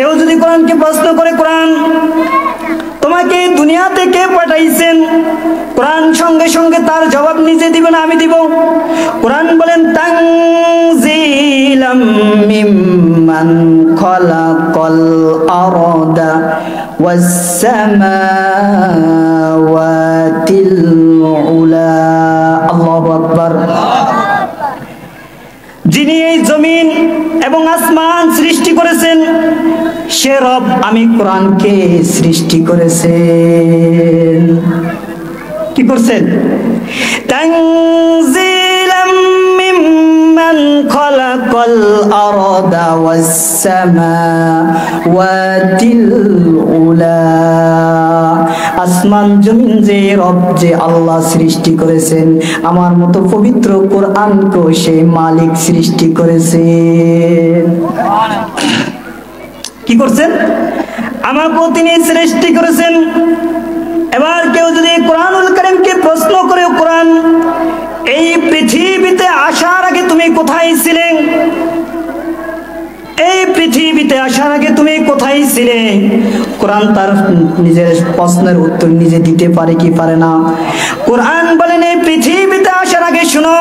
কেউ যদি কোরআনকে প্রশ্ন করে, কোরআন তোমাকে দুনিয়া থেকে পাঠাইছেন, কোরআন সঙ্গে সঙ্গে তার জবাব নিজে দিবে না, আমি দিব। কোরআন বলেন তানজিলাম মিম্মান খালাকাল আরদা ওয়াস সামাওয়াতিল উলা। আল্লাহু আকবার। যিনি এই জমিন এবং আসমান সৃষ্টি করেছেন সে রব আমি কোরআনকে সৃষ্টি করেছেন। কি করছেন? তানজিলাম মিম্মান খালাকাল আরদা ওয়াস সামাওয়াতিল উলা। আসমান জমিন যে রব যে আল্লাহ সৃষ্টি করেছেন, আমার মতো পবিত্র কোরআনকে সেই মালিক সৃষ্টি করেছেন। কি করছেন? আমাকেও তিনি সৃষ্টি করেছেন। এবার কেউ যদি কোরআনুল কারীমকে প্রশ্ন করে, কোরআন এই পৃথিবীতে আসার আগে তুমি কোথায় ছিলে? এই পৃথিবীতে আসার আগে তুমি কোথায় ছিলে? কোরআন তার নিজের প্রশ্নের উত্তর নিজে দিতে পারে কি পারে না? কোরআন বলেন এই পৃথিবীতে আসার আগে শুনো,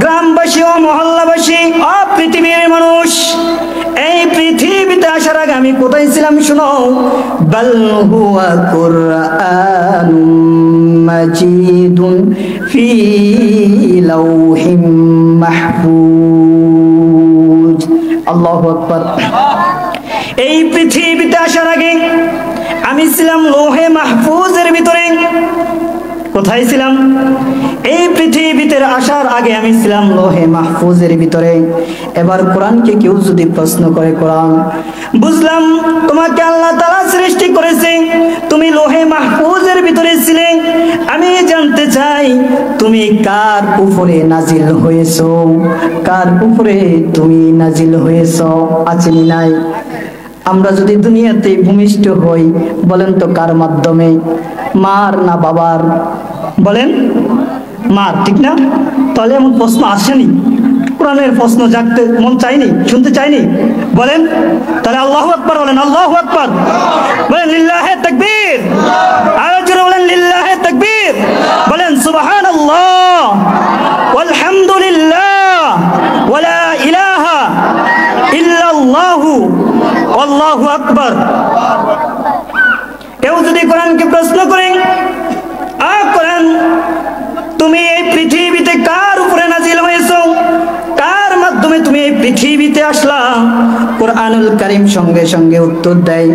গ্রামবাসী ও মহল্লাবাসী, পৃথিবীর মানুষ, এই পৃথিবীতে আসার আগে আমি কোথায় ছিলাম শুনো। বাল হুয়া কুরআনুম মাজিদুন ফি লাওহিম মাহফুজ। আল্লাহু আকবার। এই পৃথিবীতে আসার আগে আমি ছিলাম লৌহে মাহফুজের ভিতরে। কোথায় ছিলাম? এই পৃথিবীতে আসার আগে আমি ছিলাম লৌহে মাহফুজের ভিতরে। এবার কোরআনকে কেউ যদি প্রশ্ন করে, কোরআন বুঝলাম তোমাকে আল্লাহ তাআলা সৃষ্টি করেছে, তুমি লৌহে মাহফুজের ভিতরে ছিলে, আমি জানতে চাই তুমি কার উপরে নাজিল হয়েছো? কার উপরে তুমি নাজিল হয়েছো? আছে কি নাই? আমরা যদি দুনিয়াতে ভূমিষ্ঠ হই, বলেন তো কার মাধ্যমে? মার না বাবার? বলেন মার, ঠিক না? তাহলে এমন প্রশ্ন আসেনি, কোরআনের প্রশ্ন জাগতে মন চাইনি, শুনতে চাইনি। বলেন তাহলে আল্লাহু আকবার বলেন, আল্লাহু আকবার বলেন, লিল্লাহে তাকবীর। আর জোরে বলেন লিল্লাহে তাকবীর। বলেন সুবহানাল্লাহ ওয়ালহামদুলিল্লাহ ওয়ালা ইলাহা ইল্লাল্লাহু আল্লাহু আকবার। কেউ যদি কোরআনকে প্রশ্ন করে, কোরআন তুমি এই পৃথিবীতে কার উপরে নাজিল হয়েছো? কার মাধ্যমে তুমি এই পৃথিবীতে আসলা? কোরআনুল কারীম সঙ্গে সঙ্গে উত্তর দেয়,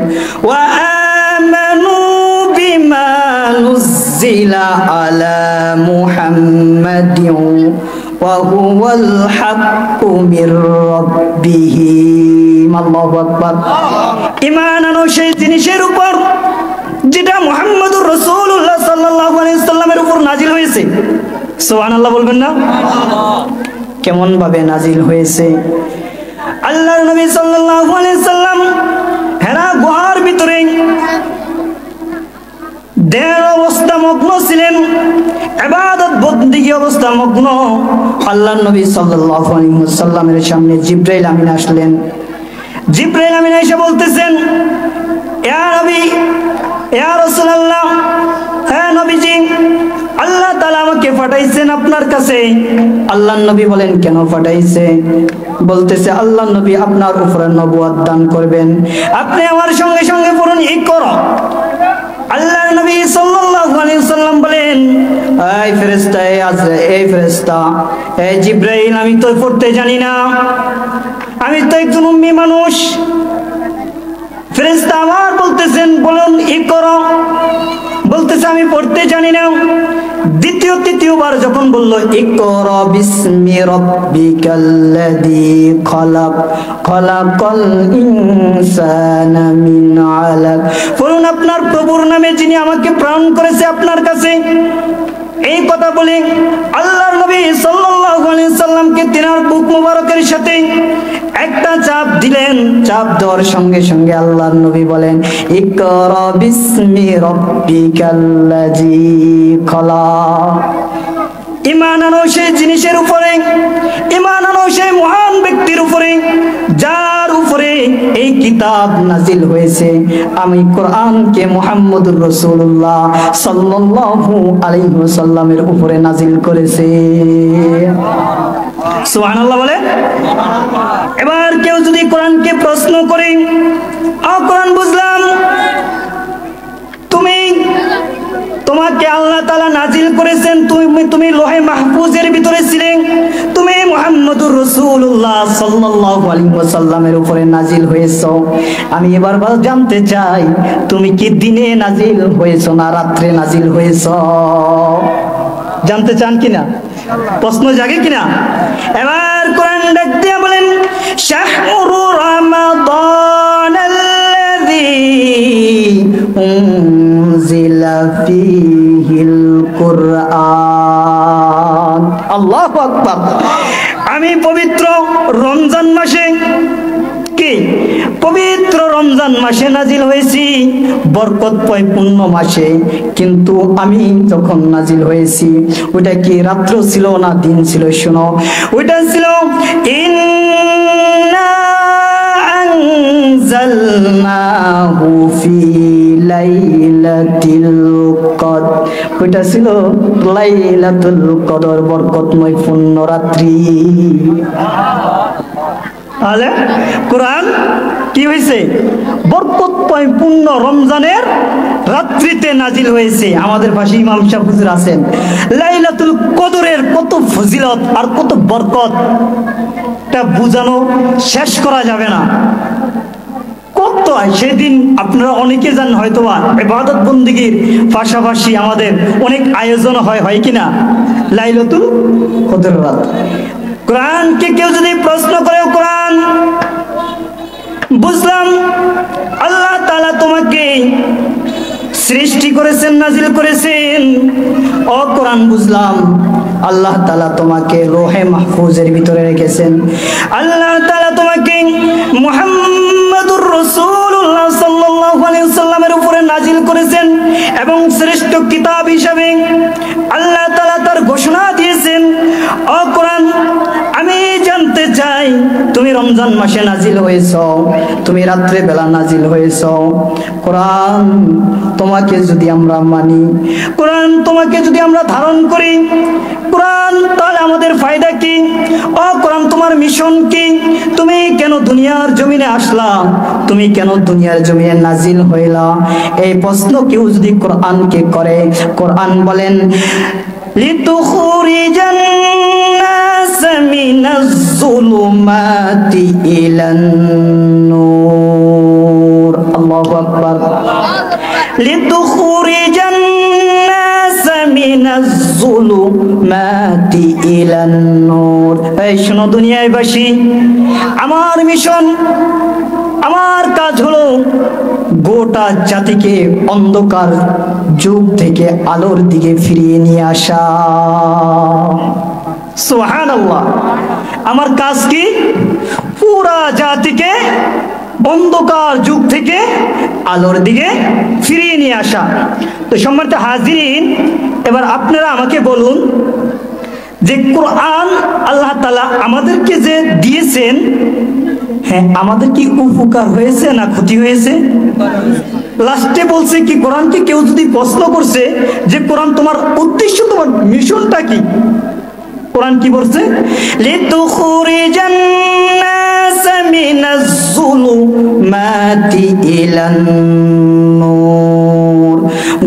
ওয়া আমানু বিমা নুজিলা আলা মুহাম্মাদিন ওয়া হুয়াল হাক্কু মির রাব্বিহিম। আল্লাহু আকবার। ঈমান আনো সেই জিনিসের উপর যেটা মুহাম্মদুর রাসূলুল্লাহ সাল্লাল্লাহু আলাইহি সাল্লামের উপর নাজিল হয়েছে। সুবহানাল্লাহ বলবেন না? কেমন ভাবে নাজিল হয়েছে? আল্লাহর নবী সাল্লাল্লাহু আলাইহি সাল্লাম হেরা গুহার ভিতরে দেড় অবস্থা মগ্ন ছিলেন, ইবাদত বন্দেগী অবস্থা মগ্ন। আল্লাহর নবী সাল্লাল্লাহু আলাইহি সাল্লামের সামনে জিবরাইল আমিন আসলেন। জিবরাইল আমিন এসে বলতেছেন, ইয়া নবী, ইয়া রাসূলুল্লাহ, হ্যাঁ নবীজি, আল্লাহ তাআলা আমাকে পাঠাইছেন আপনার কাছে। আল্লাহর নবী বলেন, কেন পাঠাইছে? বলতেছে, আল্লাহর নবী আপনার উপরে নবুয়ত দান করবেন, আপনি আমার সঙ্গে সঙ্গে পড়ুন ইকরা। আল্লাহর নবী সাল্লাল্লাহু আলাইহি সাল্লাম বলেন, এই ফেরেশতা, এই ফেরেশতা, এই জিবরাইল, আমি তো পড়তে জানি না, আমি তো একজন উম্মি মানুষ। ফেরেশতা আবার বলতেছেন, বলুন ইকরা। বলতেছে, আমি পড়তে জানি না। তৃতীয়বার যখন বলল, ইকরা বিসমি রাব্বিকাল্লাযী খালাক, খালাকাল ইনসানা মিন আলাক, পড়ুন আপনার প্রভুর নামে যিনি আমাকে প্রেরণ করেছে আপনার কাছে। এই কথা বলে আল্লাহর নবী সাল্লাল্লাহু আলাইহি সাল্লামকে তিনার বুক মোবারকের সাথে একটা চাপ দিলেন। চাপ দেওয়ার সঙ্গে সঙ্গে আল্লাহর নবী বলেন, ইকরা বিসমি রাব্বিকাল্লাযী খালাক। ঈমান আনো সেই জিনিসের উপরে, ঈমান আনো সেই মহান ব্যক্তির উপরে যার উপরে এই কিতাব নাজিল হয়েছে। আমি কোরআনকে মুহাম্মদুর রাসূলুল্লাহ সাল্লাল্লাহু আলাইহি ওয়াসাল্লামের উপরে নাজিল করেছে। সুবহানাল্লাহ বলে। এবার কেউ যদি কোরআনকে প্রশ্ন করে, কোরআন বুঝলাম, তোমাকে আল্লাহ তাআলা নাজিল করেছেন, তুমি লোহে মাহফুজের ভিতরে ছিলে, তুমি মুহাম্মদুর রাসূলুল্লাহ সাল্লাল্লাহু আলাইহি ওয়াসাল্লামের উপরে নাজিল হয়েছো। আমি এবার জানতে চাই, তুমি কি দিনে নাজিল হয়েছো না রাত্রে নাজিল হয়েছো? জানতে চান কিনা? প্রশ্ন জাগে কিনা? এবার কোরআন ডাক দিয়ে বলেন, শাহরু রমাদানাল্লাযী উনজিলা ফীহিল কুরআন। আল্লাহু আকবার। আমি পবিত্র রমজান মাসে, কি পবিত্র রমজান মাসে নাজিল হয়েছি, বরকতময় পূর্ণ মাসে। কিন্তু আমি যখন নাজিল হয়েছি, ওইটা কি রাত্র ছিল না দিন ছিল? শোনো, ওইটা ছিল ইন্না আনজালনাহু ফি লাইলাতিল কদর। ওইটা ছিল লাইলাতুল কদর, বরকতময় পূর্ণ রাত্রি। তাহলে কোরআন কি হয়েছে? বরকতময় পূর্ণ রমজানের রাত্রিতে নাজিল হয়েছে। আমাদের পাশে ইমাম সাহেব হুজুর আছেন, লাইলাতুল কদরের কত ফজিলত আর কত বরকত, তা বুঝানো শেষ করা যাবে না। কত সেদিন আপনারা অনেকে জান হয়তো, ইবাদত বন্দেগীর পাশাপাশি আমাদের অনেক আয়োজন হয় কিনা লাইলাতুল কদরের রাত। কোরআনকে কেউ যদি প্রশ্ন করে, কোরআন বুঝলাম আল্লাহ তাআলা তোমাকে সৃষ্টি করেছেন, নাজিল করেছেন। ও কোরআন বুঝলাম আল্লাহ তাআলা তোমাকে লোহে মাহফুজের ভিতরে রেখেছেন। আল্লাহ তাআলা তোমাকে মুহাম্মদুর রাসূলুল্লাহ সাল্লাল্লাহু আলাইহি ওয়াসাল্লামের উপরে নাজিল করেছেন এবং শ্রেষ্ঠ কিতাব হিসাবে আল্লাহ তাআলা তার ঘোষণা দিয়েছেন। ও কোরআন, আমি জানতে চাই, তুমি রমজান মাসে নাজিল হয়েছো, তুমি রাত্রে বেলা নাজিল হয়েছো। কোরআন তোমাকে যদি আমরা মানি, কোরআন তোমাকে যদি আমরা ধারণ করি, কোরআন তাহলে আমাদের ফায়দা কি? ও কোরআন, তোমার মিশন কি? তুমি কেন দুনিয়ার জমিনে আসলা? তুমি কেন দুনিয়ার জমিনে নাজিল হইলা? এই প্রশ্ন কেউ যদি কোরআনকে করে, কোরআন বলেন লিতুখরিজান নাস মিনাজ যুলুমাতি ইলান নূর। আল্লাহু আকবার। লিতুখরিজান নাস মিনাজ যুলুমাতি ইলান নূর। এই শোনো দুনিয়াবাসী, আমার মিশন, আমার কাজ হলো গোটা জাতিকে অন্ধকার যুগ থেকে আলোর দিকে ফিরিয়ে নিয়ে আসা। সুবহানাল্লাহ। আমার কাজ কি? পুরা জাতিকে অন্ধকার যুগ থেকে আলোর দিকে ফিরিয়ে নিয়ে আসা। তো সম্মানিত হাজিরিন, এবার আপনারা আমাকে বলুন যে কোরআন আল্লাহ তাআলা আমাদেরকে যে দিয়েছেন, হ্যাঁ, আমাদের কি উপকার হয়েছে না ক্ষতি হয়েছে? লাস্টে বলছে কি, কোরআনকে কেউ যদি প্রশ্ন করছে যে কোরআন তোমার উদ্দেশ্য, তোমার মিশনটা কি, কোরআন কি বলছে? লিতুখরিজান নাস মিনাজ যুলুমাতি ইলান নূর।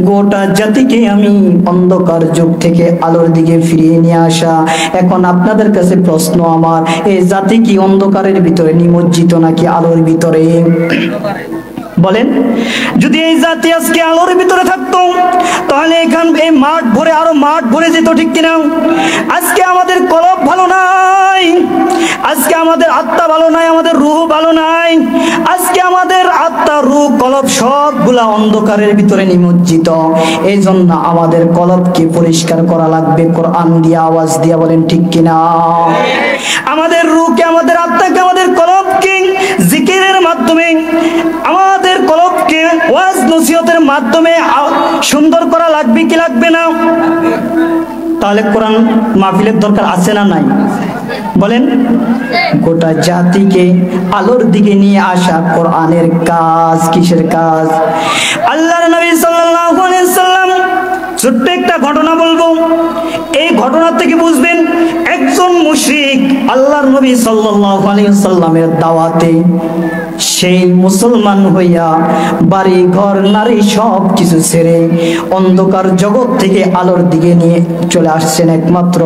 গোটা জাতিকে আমি অন্ধকার যুগ থেকে আলোর দিকে ফিরিয়ে নিয়ে আসা। এখন আপনাদের কাছে প্রশ্ন আমার, এই জাতি কি অন্ধকারের ভিতরে নিমজ্জিত নাকি আলোর ভিতরে? বলেন, যদি এই জাতি আজকে আলোর ভিতরে থাকতো, তাহলে এখান এই মাঠ ভরে আরো মাঠ ভরে যেত, ঠিক কিনা? আজকে আমাদের কলব ভালো নাই, আজকে আমাদের আত্মা ভালো নাই, আমাদের রূহ ভালো নাই। আজকে আমাদের আত্মা, রূহ, কলব সবগুলা অন্ধকারের ভিতরে নিমজ্জিত। এই জন্য আমাদের কলবকে পরিষ্কার করা লাগবে কোরআন দিয়ে, আওয়াজ দিয়ে বলেন ঠিক কিনা? আমাদের রূহকে, আমাদের আত্মাকে, আমাদের কলবকে জিকিরের মাধ্যমে, আমাদের কলবকে ওয়াজ নসিহতের মাধ্যমে সুন্দর করা লাগবে কি লাগবে না? তাহলে কোরআন মাহফিলের দরকার আছে না নাই? বলেন। গোটা জাতিকে আলোর দিকে নিয়ে আসা কোরআনের কাজ। কিসের কাজ? আল্লাহর নবী সাল্লাল্লাহু আলাইহি ওয়াসাল্লাম ছোট্ট একটা ঘটনা বলবো, এই ঘটনা থেকে বুঝবেন একজন মুশরিক আল্লাহর নবী সাল্লাল্লাহু আলাইহি ওয়াসাল্লামের দাওয়াতে সেই মুসলমান হইয়া বাড়ি ঘর নারী সব কিছু ছেড়ে অন্ধকার জগৎ থেকে আলোর দিকে নিয়ে চলে আসছেন একমাত্র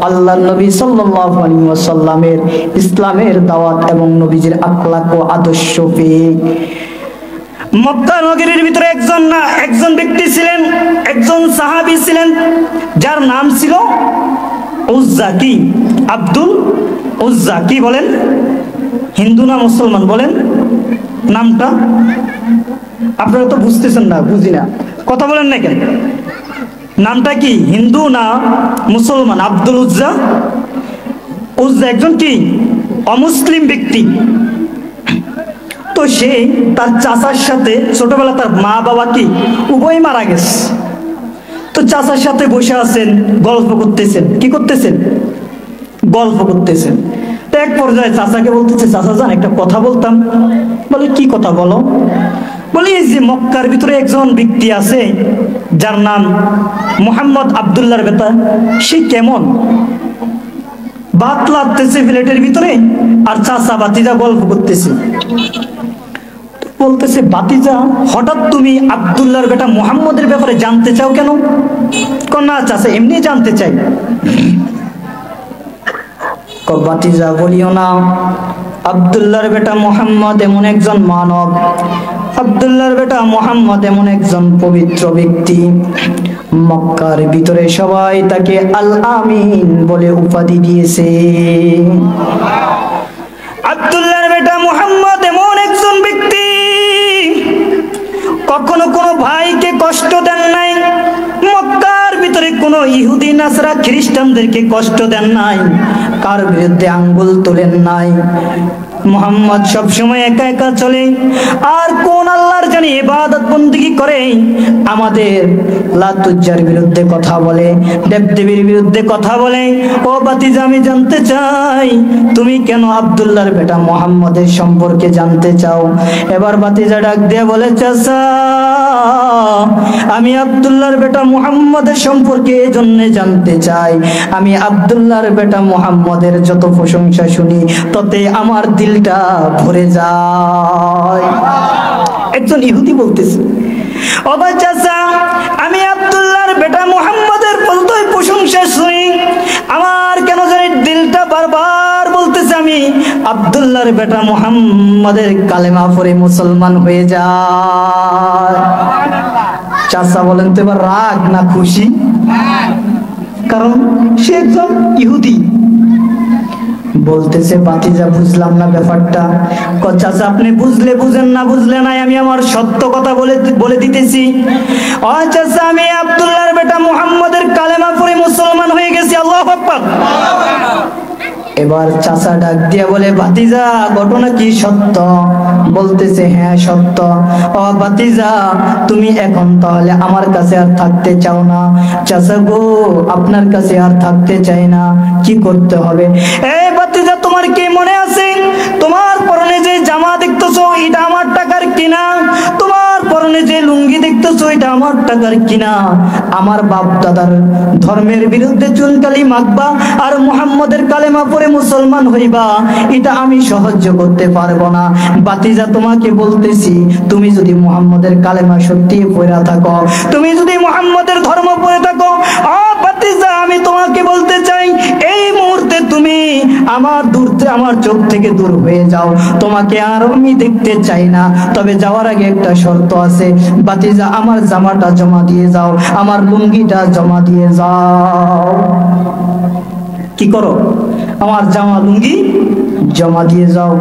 আল্লাহর নবী সাল্লাল্লাহু আলাইহি ওয়াসাল্লামের ইসলামের দাওয়াত এবং নবীজির আখলাক ও আদর্শ পেয়ে। মক্কা নগরীর ভিতরে একজন ব্যক্তি ছিলেন, একজন সাহাবী ছিলেন, যার নাম ছিল উজ্জা। কি? আব্দুল উজ্জা। কি বলেন? হিন্দু না মুসলমান? বলেন নামটা। আপনারা তো বুঝতেছেন না, বুঝি না, কথা বলেন না কেন? নামটা কি, হিন্দু না মুসলমান? আব্দুল উজ্জা। উজ্জা একজন কি অমুসলিম ব্যক্তি। তো সে তার চাচার সাথে ছোটবেলা, তার মা বাবা কি উভয় মারা গেছে। তো চাচার সাথে বসে আছেন, গল্প করতেছেন। কি করতেছেন? গল্প করতেছেন। তো এক পর্যায়ে চাচাকে বলতেছে, চাচা যান একটা কথা বলতাম। বলে কি কথা বলো? বলি এই যে মক্কার ভিতরে একজন ব্যক্তি আছে যার নাম মুহাম্মদ আব্দুল্লাহর বেটা, সে কেমন? ভাত লাগতেছে প্লেটের ভিতরে আর চাচা বাতিজা গল্প করতেছে। বলতেছে, বাতিজা হঠাৎ তুমি আব্দুল্লাহর বেটা মুহাম্মদের ব্যাপারে জানতে চাও কেন? না চাচা এমনি জানতে চাই। বাতিজা বলিও না, আব্দুল্লাহর বেটা মুহাম্মদ এমন একজন মানব, আব্দুল্লাহর বেটা মুহাম্মদ এমন একজন পবিত্র ব্যক্তি, মক্কার ভিতরে সবাই তাকে আল আমিন বলে উপাধি দিয়েছে। আব্দুল্লাহর বেটা মুহাম্মদ এমন একজন ব্যক্তি কখনো কোনো ভাইকে কষ্ট দেন নাই, মক্কার ভিতরে কোনো ইহুদি নাসরা খ্রিস্টানদেরকে কষ্ট দেন নাই, কার বিরুদ্ধে আঙ্গুল তোলেন নাই। মুহাম্মদ সব সময় একা একা চলে। আর কোন আল্লাহর জানি ইবাদত বন্দেগী করে, আমাদের লাতুজ্জার বিরুদ্ধে কথা বলে, দেবদেবীর বিরুদ্ধে কথা বলে। ও বাতিজা আমি জানতে চাই তুমি কেন আব্দুল্লাহর বেটা মুহাম্মদের সম্পর্কে জানতে চাও? এবার বাতিজা ডাক দিয়ে বলে, চাচা আমি আব্দুল্লাহর বেটা মুহাম্মদের সম্পর্কে এজন্য জানতে চাই, আমি আব্দুল্লাহর বেটা মুহাম্মদের যত প্রশংসা শুনি ততে আমার দিলটা ভরে যায়। একজন ইহুদি বলতেছে, ও চাচা আমি আব্দুল্লাহর বেটা মুহাম্মদের বলতোই প্রশংসা শুনি, আমার কেন জানি দিলটা বারবার বলতেছে আমি আব্দুল্লাহর বেটা মুহাম্মদের কালেমা পড়ে মুসলমান হয়ে যায়। চাচা বলেন তো এবার রাগ না খুশি? কারণ সে একজন ইহুদি। বলতেছে, বাতিজা বুঝলাম না ব্যাপারটা। চাচা আপনি বুঝলে বুঝেন, না বুঝলে নাই, আমি আমার সত্য কথা বলে দিতেছি। ও চাচা আমি আব্দুল্লাহর বেটা মুহাম্মদের কালেমা পড়ে মুসলমান হয়ে গেছি। আল্লাহু আকবার। এবার চাচা ডাক দিয়া বলে, ভাতিজা ঘটনা কি সত্য? বলতেছে, হ্যাঁ সত্য। ও ভাতিজা তুমি এখন তাহলে আমার কাছে আর থাকতে চাও না? চাচা গো আপনার কাছে আর থাকতে চাই না, কি করতে হবে? এই ভাতিজা তোমার কি মনে আছে তোমার পরনে যে জামা দেখতেছো এটা আমার টাকার কিনা, তোমার পরনে যে লুঙ্গি দেখতেছো এটা আমার টাকার কিনা, আমার বাপ দাদার ধর্মের বিরুদ্ধে চুনকালি মাখবা আর মুহাম্মদের কালেমা পড়ে মুসলমান হইবা, এটা আমি সহ্য করতে পারবো না। বাতিজা তোমাকে বলতেছি, তুমি যদি মুহাম্মদের কালেমা সত্যি পড়ে থাকো, তুমি যদি মুহাম্মদের ধর্ম পড়ে থাকো, বাতিজা আমি তোমাকে বলতে চাই এই মুহূর্তে তুমি আমার চোখ থেকে দূর হয়ে যাও, তোমাকে আর আমি দেখতে চাই না। তবে যাওয়ার আগে একটা শর্ত আছে, বাতিজা আমার জামাটা জমা দিয়ে যাও, আমার লুঙ্গিটা জমা দিয়ে যাও। কি করো? আমার জামা লুঙ্গি জমা দিয়ে যাও।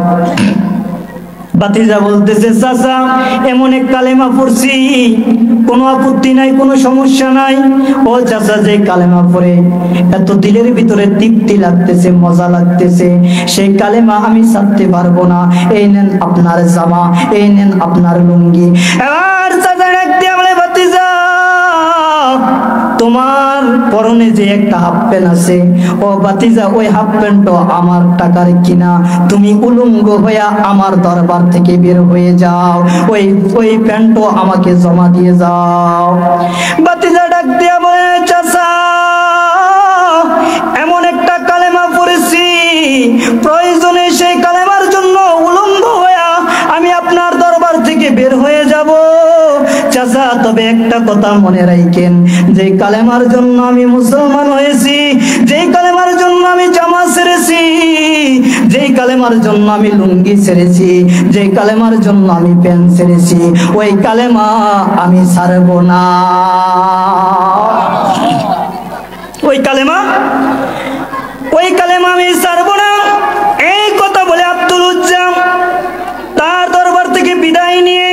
বাতিজা বলতেছে, চাচা এমন এক কালেমা পড়ছি, কোনো আপত্তি নাই, কোনো সমস্যা নাই। ও চাচা যে কালেমা পড়ে এত দিলের ভিতরে তৃপ্তি লাগতেছে, মজা লাগতেছে, সেই কালেমা আমি ছাড়তে পারবো না। এই নেন আপনার জামা, এই নেন আপনার লুঙ্গি। এবার চাচা ডাক দিয়ে বলে, বাতিজা তোমার পরনে যে একটা হাফ প্যান্ট আছে, ও ভাতিজা ওই হাফ প্যান্টটা আমার টাকার কিনা, তুমি উলঙ্গ হইয়া আমার দরবার থেকে বের হয়ে যাও, ওই প্যান্টও আমাকে জমা দিয়ে যাও। ভাতিজা ডাক দিয়া বলে, চাচা এমন একটা কালেমা পড়েছি, প্রয়োজনে সেই কালেমার জন্য উলঙ্গ হইয়া আমি আপনার দরবার থেকে বের হয়ে যাব। চাচা তবে একটা কথা মনে রাখেন, যে কালেমার জন্য আমি মুসলমান হয়েছি, যেই কালেমার জন্য আমি জামা ছেড়েছি, যেই কালেমার জন্য আমি লুঙ্গি ছেড়েছি, যেই কালেমার জন্য আমি প্যান্ট ছেড়েছি, ওই কালেমা আমি ছাড়ব না। ওই কালেমা আমি ছাড়ব না। এই কথা বলে আব্দুল উজ্জা তার দরবার থেকে বিদায় নিয়ে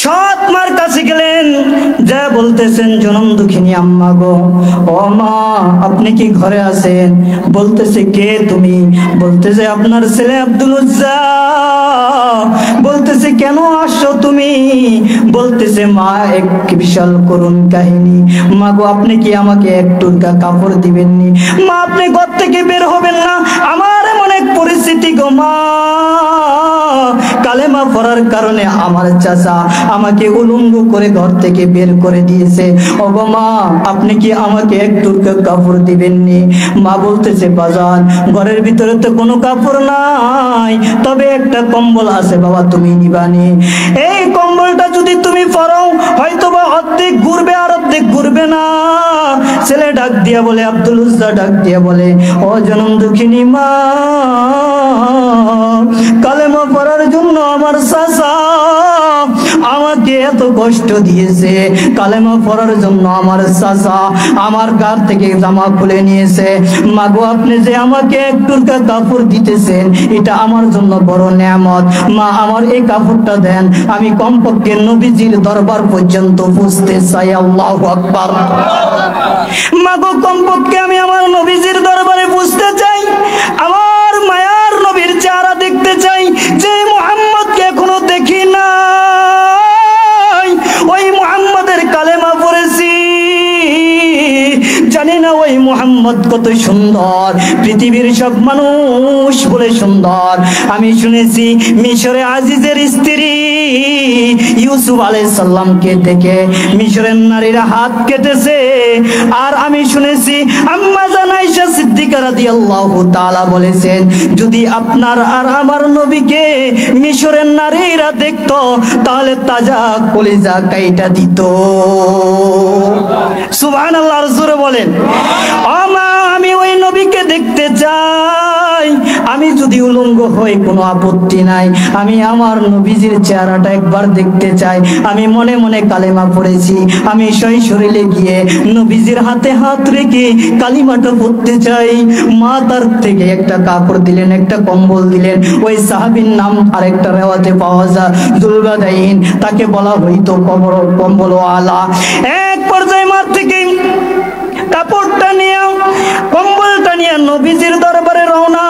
সৎ মার কাছে গেলেন, যা বলতেছেন, জনম দুঃখিনী আম্মা গো, ও মা আপনি কি ঘরে আছেন? বলতেছে, কে তুমি? বলতেছে, আপনার ছেলে আব্দুল উজ্জা। বলতেছে, কেন আসছো তুমি? বলতেছে, মা এক বিশাল করুণ কাহিনী। মা গো আপনি কি আমাকে একটু কাপড় দিবেননি? মা আপনি ঘর থেকে বের হবেন না, আমার এমন এক পরিস্থিতি গো মা, কালেমা পড়ার কারণে আমার চাচা আমাকে উলঙ্গ করে ঘর থেকে বের করে দিয়েছে। ও গো মা আপনি কি আমাকে একটু কাপড় দিবেননি? মা বলতেছে, বাজান ঘরের ভিতরে তো কোনো কাপড় নাই, তবে একটা কম্বল আছে বাবা, তুমি নিবানি। এই কম্বলটা যদি তুমি পরো হয়তো বা অর্ধেক ঘুরবে আর অর্ধেক ঘুরবে না। ছেলে ডাক দিয়া বলে, আব্দুল উজ্জা ডাক দিয়া বলে, ও জনম দুঃখিনী মা, কালেমা পড়ার জন্য আমার চাচা আমাকে এত কষ্ট দিয়েছে, কালেমা পড়ার জন্য আমার চাচা আমার গার থেকে জামা খুলে নিয়েছে। মাগো আপনি যে আমাকে একটু কাপড় দিতেছেন, এটা আমার জন্য বড় নেয়ামত। মা আমার এই কাপড়টা দেন, আমি কমপক্ষে নবীজির দরবার পর্যন্ত পৌঁছতে চাই। আল্লাহু আকবার। মাগো কমপক্ষে আমি আমার নবীজির দরবারে পৌঁছতে চাই, আমার মায়ার নবীর চেহারা দেখতে চাই, যে মুহাম্মদকে এখনো দেখি না, ওই মুহাম্মদের কালেমা পড়েছি, জানি না ওই মুহাম্মদ কত সুন্দর, পৃথিবীর সব মানুষ বলে সুন্দর। আমি শুনেছি মিশরে আজিজের স্ত্রী ইউসুফ আলাইহিস সালামকে দেখে মিশরের নারীরা হাত কেটেছে, আর আমি শুনেছি আম্মা জান আয়েশা সিদ্দিকা রাদিয়াল্লাহু তাআলা বলেছেন, যদি আপনার আর আমার নবীকে মিশরের নারীরা দেখতো তাহলে তাজা কলিজা কাইটা দিত। সুবহানাল্লাহ। রাসূল বলেন, ও মা আমি ওই নবীকে দেখতে চাই, আমি যদি উলঙ্গ হই কোনো আপত্তি নাই, আমি আমার নবীজির চেহারাটা একবার দেখতে চাই। আমি মনে মনে কালেমা পড়েছি, আমি সেই শরীরে গিয়ে নবীজির হাতে হাত রেখে কালিমাটা পড়তে চাই। মা তার থেকে একটা কাপড় দিলেন, একটা কম্বল দিলেন। ওই সাহাবীর নাম আরেকটা রেওয়াতে পাওয়া যায় যুলবাদাইন, তাকে বলা হইতো কম্বল আলা। এক পর্যায়ে মার থেকে কাপড়টা নিয়ে কম্বলটা নিয়ে নবীজির দরবারে রওনা।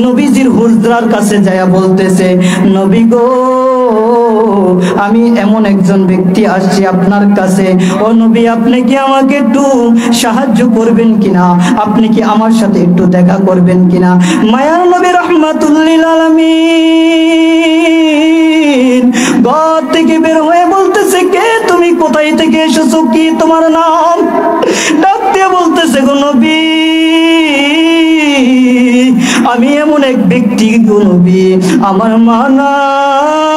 নবীজির হুজরার কাছে যায় বলতেছে, নবী গো আমি এমন একজন ব্যক্তি আসছি আপনার কাছে, ও নবী আপনি কি আমাকে একটু সাহায্য করবেন কিনা, আপনি কি আমার সাথে একটু দেখা করবেন কিনা? মায়ার নবী রাহমাতুল লিল আলামিন ঘর থেকে বের হয়ে বলতেছে, কে তুমি, কোথায় থেকে এসেছো, কি তোমার নাম? ডাক দিয়ে বলতেছে, গো নবী আমি এমন এক ব্যক্তি গো নবী, আমার মা নাই,